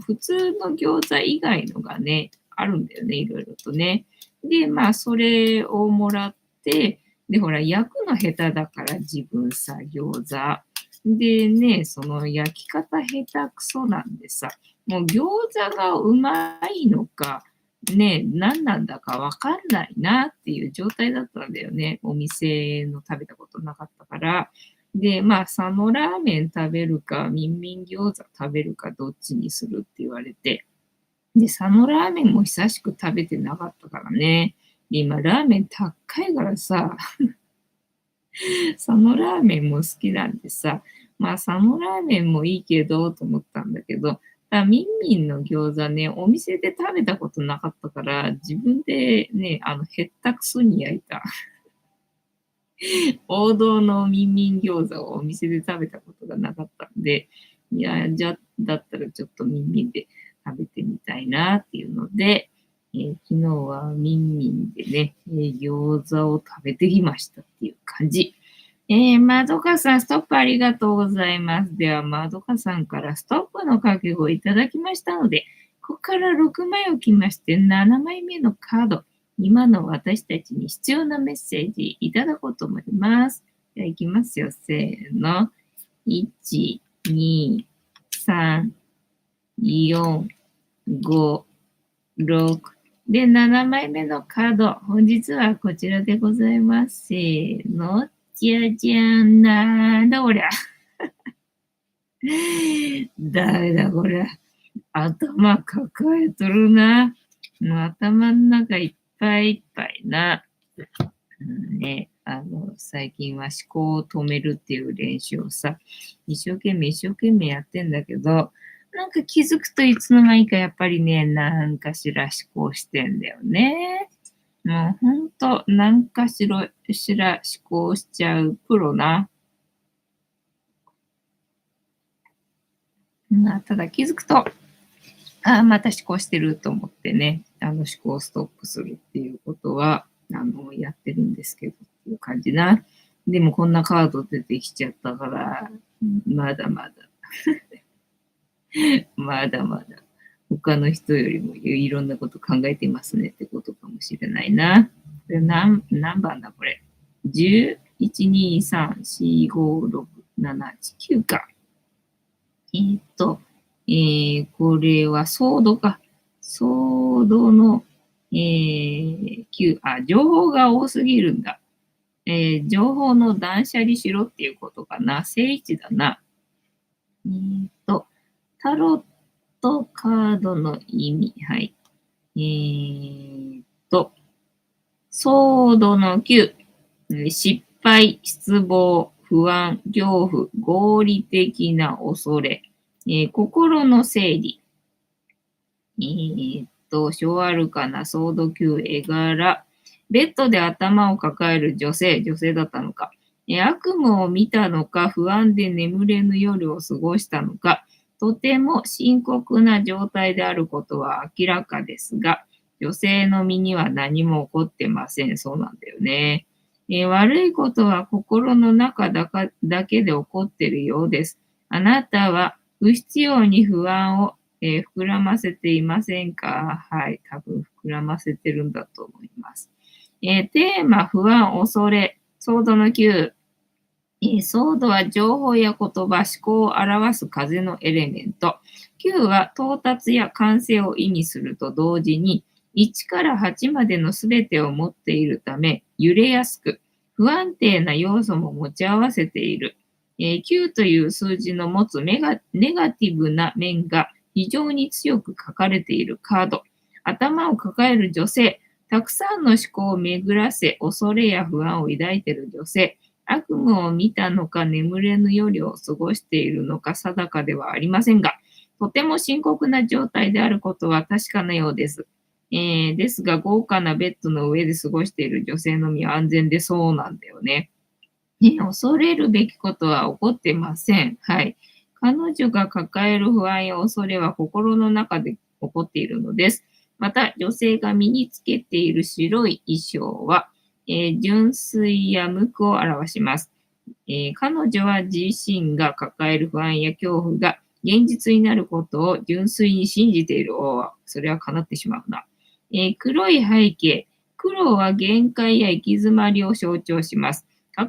Speaker 1: 普通の餃子以外のがね、あるんだよね、いろいろとね。で、まあそれをもらって、で、ほら、焼くの下手だから自分さ、餃子。でね、その焼き方下手くそなんでさ、もう餃子がうまいのか、ね、何なんだかわかんないなっていう状態だったんだよね。お店の食べたことなかったから。で、まあ、佐野ラーメン食べるか、みんみん餃子食べるか、どっちにするって言われて。で、佐野ラーメンも久しく食べてなかったからね。で今、ラーメン高いからさ、佐野ラーメンも好きなんでさ、まあ佐野ラーメンもいいけどと思ったんだけど、みんみんの餃子ね、お店で食べたことなかったから、自分でね、へったくそに焼いた王道のみんみん餃子をお店で食べたことがなかったんで、いや、じゃ、だったらちょっとみんみんで食べてみたいなっていうので、昨日はみんみんでね、餃子を食べてきましたっていう感じ。まどかさん、ストップありがとうございます。では、まどかさんからストップの掛け声いただきましたので、ここから6枚置きまして、7枚目のカード、今の私たちに必要なメッセージいただこうと思います。では、いきますよ。せーの。1、2、3、4、5、6。で、7枚目のカード。本日はこちらでございます。せーの。じゃじゃん。なんだこりゃ。誰だこりゃ。頭抱えとるな。もう頭の中いっぱいいっぱいな。ね、最近は思考を止めるっていう練習をさ、一生懸命やってんだけど、なんか気づくといつの間にかやっぱりね、なんかしら思考してんだよね。もうほんと、なんかしら思考しちゃうプロな。まあ、ただ気づくと、ああ、また思考してると思ってね、思考をストップするっていうことは、やってるんですけどっていう感じな。でもこんなカード出てきちゃったから、まだまだ、まだまだ、他の人よりもいろんなこと考えていますねってことかもしれないな。これ何番だこれ。11、2、3、4、5、6、7、8、9か。えーっと、これはソードか。ソードの、9、情報が多すぎるんだ。情報の断捨離しろっていうことかな。正位置だな。タロットカードの意味。はい。ソードの9。失敗、失望、不安、恐怖、合理的な恐れ。心の整理。小アルカナ、ソード級、絵柄、ベッドで頭を抱える女性だったのか、悪夢を見たのか、不安で眠れぬ夜を過ごしたのか、とても深刻な状態であることは明らかですが、女性の身には何も起こってません。そうなんだよね。悪いことは心の中だけで起こっているようです。あなたは不必要に不安を、膨らませていませんか？はい、多分膨らませてるんだと思います。テーマ、不安、恐れ、ソードの9。ソードは情報や言葉、思考を表す風のエレメント。9は到達や完成を意味すると同時に、1から8までのすべてを持っているため、揺れやすく、不安定な要素も持ち合わせている。9という数字の持つネガティブな面が非常に強く書かれているカード。頭を抱える女性、たくさんの思考を巡らせ、恐れや不安を抱いている女性、悪夢を見たのか眠れぬ夜を過ごしているのか定かではありませんが、とても深刻な状態であることは確かなようです。ですが、豪華なベッドの上で過ごしている女性の身は安全でそうなんだよね。恐れるべきことは起こってません。はい。彼女が抱える不安や恐れは心の中で起こっているのです。また、女性が身につけている白い衣装は、純粋や無垢を表します。彼女は自身が抱える不安や恐怖が現実になることを純粋に信じている。それは叶ってしまうな。黒い背景。黒は限界や行き詰まりを象徴します。書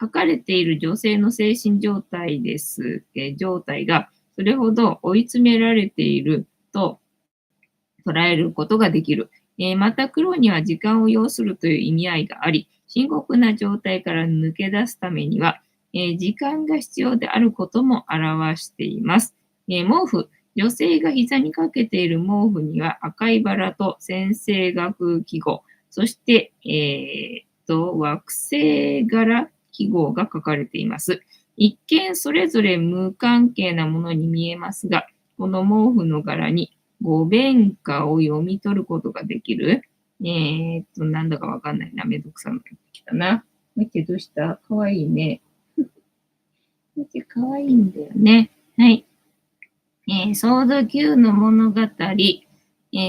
Speaker 1: かれている女性の精神状態です。状態がそれほど追い詰められていると捉えることができる。また黒には時間を要するという意味合いがあり、深刻な状態から抜け出すためには、時間が必要であることも表しています。毛布。女性が膝にかけている毛布には赤いバラと先生学記号、そして、惑星柄記号が書かれています。一見それぞれ無関係なものに見えますが、この毛布の柄に語弁歌を読み取ることができる。なんだかわかんないな。めんどくさくなってきたな。みてどうした？かわいいね。みてかわいいんだよね。はい。ソード Q の物語。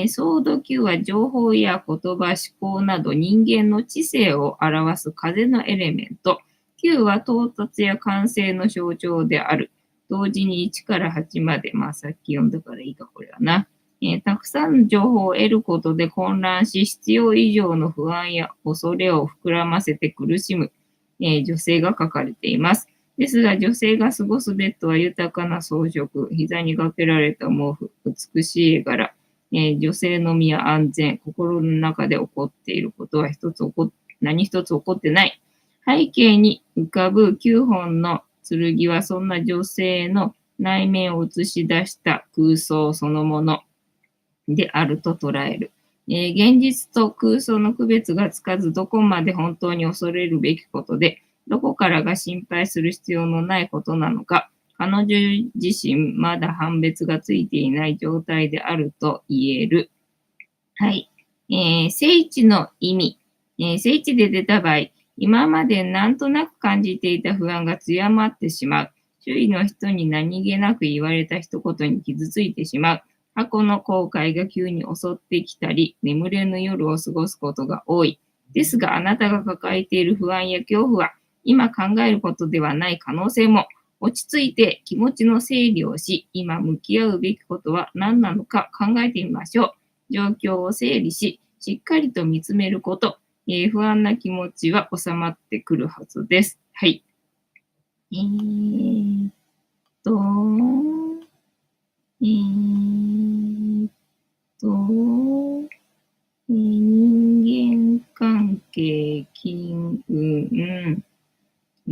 Speaker 1: ソード Q は情報や言葉、思考など人間の知性を表す風のエレメント。Q は到達や完成の象徴である。同時に1から8まで。まあさっき読んだからいいか、これはな。たくさんの情報を得ることで混乱し、必要以上の不安や恐れを膨らませて苦しむ、女性が書かれています。ですが、女性が過ごすベッドは豊かな装飾、膝にかけられた毛布、美しい絵柄、女性の身は安全、心の中で起こっていることは何一つ起こってない。背景に浮かぶ9本の剣はそんな女性の内面を映し出した空想そのものであると捉える。現実と空想の区別がつかず、どこまで本当に恐れるべきことで、どこからが心配する必要のないことなのか、彼女自身まだ判別がついていない状態であると言える。はい。聖地の意味。聖地で出た場合、今までなんとなく感じていた不安が強まってしまう。周囲の人に何気なく言われた一言に傷ついてしまう。過去の後悔が急に襲ってきたり、眠れぬ夜を過ごすことが多い。ですが、あなたが抱えている不安や恐怖は、今考えることではない可能性も、落ち着いて気持ちの整理をし、今向き合うべきことは何なのか考えてみましょう。状況を整理し、しっかりと見つめること、不安な気持ちは収まってくるはずです。はい。えーっと、えーっと、人間関係、金運、ウ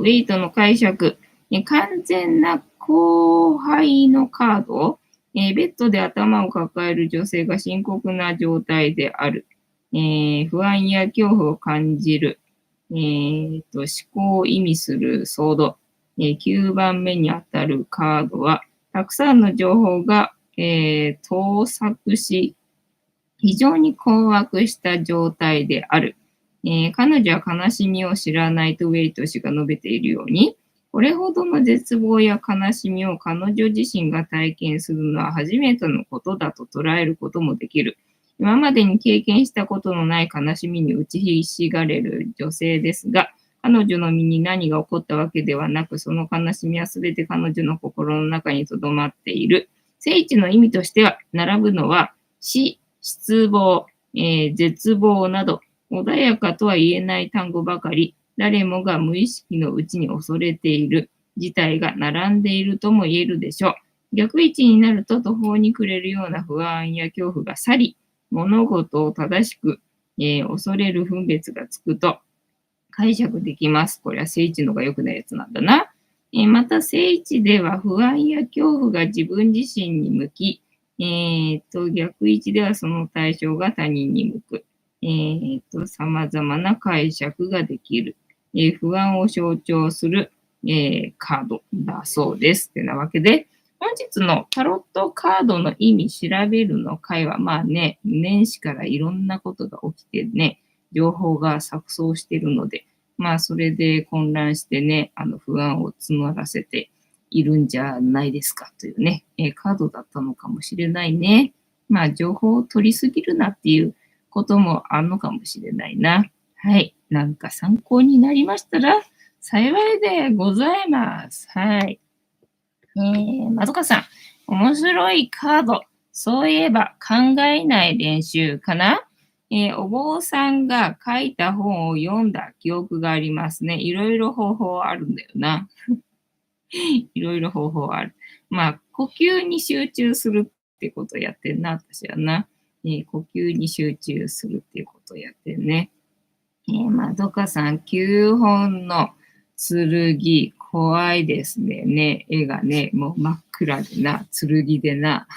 Speaker 1: ェイトの解釈、完全な荒廃のカード、ベッドで頭を抱える女性が深刻な状態である。不安や恐怖を感じる。思考を意味するソード。9番目にあたるカードは、たくさんの情報が、盗作し、非常に困惑した状態である。彼女は悲しみを知らないとウェイト氏が述べているように、これほどの絶望や悲しみを彼女自身が体験するのは初めてのことだと捉えることもできる。今までに経験したことのない悲しみに打ちひしがれる女性ですが、彼女の身に何が起こったわけではなく、その悲しみはすべて彼女の心の中に留まっている。聖地の意味としては、並ぶのは死、失望、絶望など、穏やかとは言えない単語ばかり、誰もが無意識のうちに恐れている事態が並んでいるとも言えるでしょう。逆位置になると途方に暮れるような不安や恐怖が去り、物事を正しく、恐れる分別がつくと解釈できます。これは聖地のが良くないやつなんだな。また聖地では不安や恐怖が自分自身に向き、逆位置ではその対象が他人に向く。様々な解釈ができる。不安を象徴する、カードだそうです。ってなわけで、本日のタロットカードの意味調べるの回は、まあね、年始からいろんなことが起きてね、情報が錯綜しているので、まあそれで混乱してね、不安を募らせているんじゃないですかというね、カードだったのかもしれないね。まあ情報を取りすぎるなっていうこともあるのかもしれないな。はい。なんか参考になりましたら幸いでございます。はい。まどかさん、面白いカード。そういえば考えない練習かな。お坊さんが書いた本を読んだ記憶がありますね。いろいろ方法あるんだよな。いろいろ方法ある。まあ、呼吸に集中するってことをやってんな、私はな。呼吸に集中するっていうことをやってるね。まどかさん、9本の剣、怖いですね。絵がね、もう真っ暗でな、剣でな、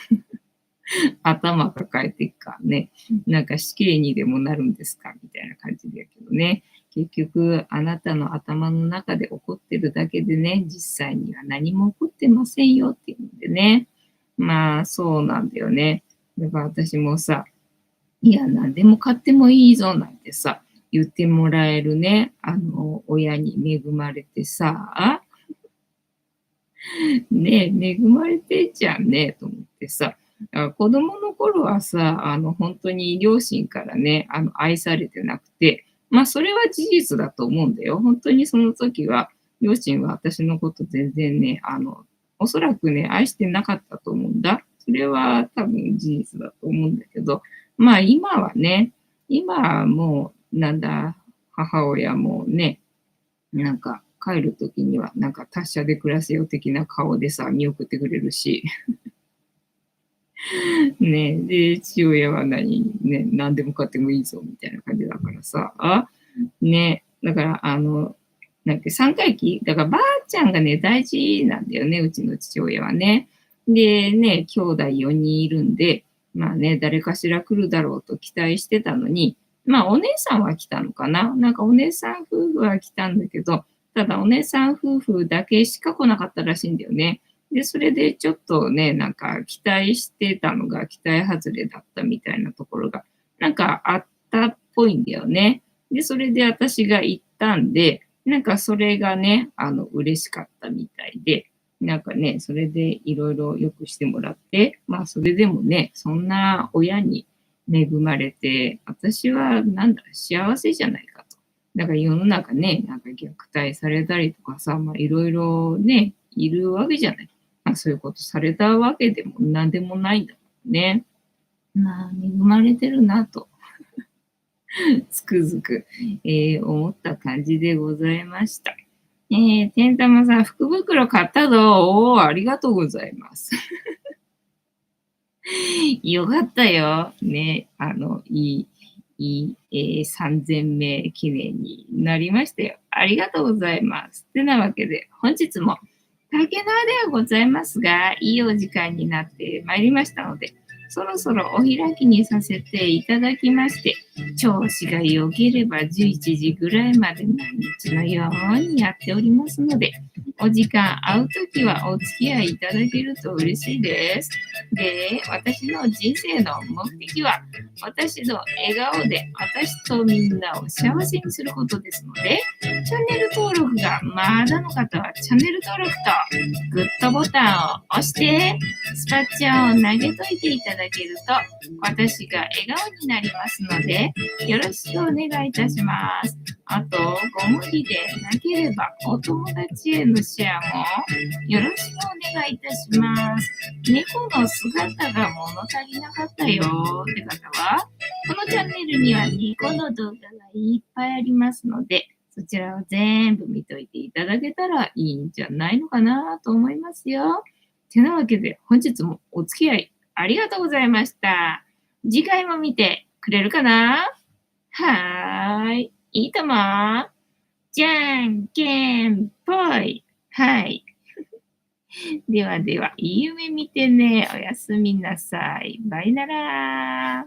Speaker 1: 頭抱えていくからね、なんか死刑にでもなるんですかみたいな感じだけどね。結局、あなたの頭の中で起こってるだけでね、実際には何も起こってませんよっていうんでね。まあ、そうなんだよね。だから私もさ、いや、何でも買ってもいいぞなんてさ、言ってもらえるね、親に恵まれてさ、ねえ、恵まれてんじゃんね、と思ってさ、子供の頃はさ、本当に両親からね、愛されてなくて、まあ、それは事実だと思うんだよ。本当にその時は、両親は私のこと全然ね、おそらくね、愛してなかったと思うんだ。それは多分事実だと思うんだけど、まあ今はね、今はもう、なんだ、母親もね、なんか帰る時には、なんか達者で暮らせよ的な顔でさ、見送ってくれるし、ね、で、父親は何でも買ってもいいぞ、みたいな感じだからさ、ね、だから、なんか三回忌だからばあちゃんがね、大事なんだよね、うちの父親はね。でね、兄弟4人いるんで、まあね、誰かしら来るだろうと期待してたのに、まあお姉さんは来たのかな。なんかお姉さん夫婦は来たんだけど、ただお姉さん夫婦だけしか来なかったらしいんだよね。で、それでちょっとね、なんか期待してたのが期待外れだったみたいなところが、なんかあったっぽいんだよね。で、それで私が行ったんで、なんかそれがね、嬉しかったみたいで、なんかね、それでいろいろ良くしてもらって、まあそれでもね、そんな親に恵まれて、私はなんだ、幸せじゃないかと。だから世の中ね、なんか虐待されたりとかさ、まあいろいろね、いるわけじゃない。まあそういうことされたわけでも何でもないんだからね。まあ恵まれてるなと。つくづく、思った感じでございました。てんたまさん、福袋買ったぞ。おー、ありがとうございます。よかったよ。ね、3000名記念になりましたよ。ありがとうございます。てなわけで、本日も竹縄ではございますが、いいお時間になってまいりましたので、そろそろお開きにさせていただきまして、調子が良ければ11時ぐらいまで毎日のようにやっておりますので、お時間合うときはお付き合いいただけると嬉しいです。で、私の人生の目的は、私の笑顔で私とみんなを幸せにすることですので、チャンネル登録がまだの方はチャンネル登録とグッドボタンを押して、スパッチャーを投げといていただけると、私が笑顔になりますので、よろしくお願いいたします。あと、ご無理でなければ、お友達へのシェアもよろしくお願いいたします。猫の姿が物足りなかったよって方は、このチャンネルには猫の動画がいっぱいありますので、そちらを全部見といていただけたらいいんじゃないのかなと思いますよ。てなわけで、本日もお付き合いありがとうございました。次回も見てくれるかな？はーい。いいとも。じゃんけんぽい。はい。ではでは、いい夢見てね。おやすみなさい。バイなら。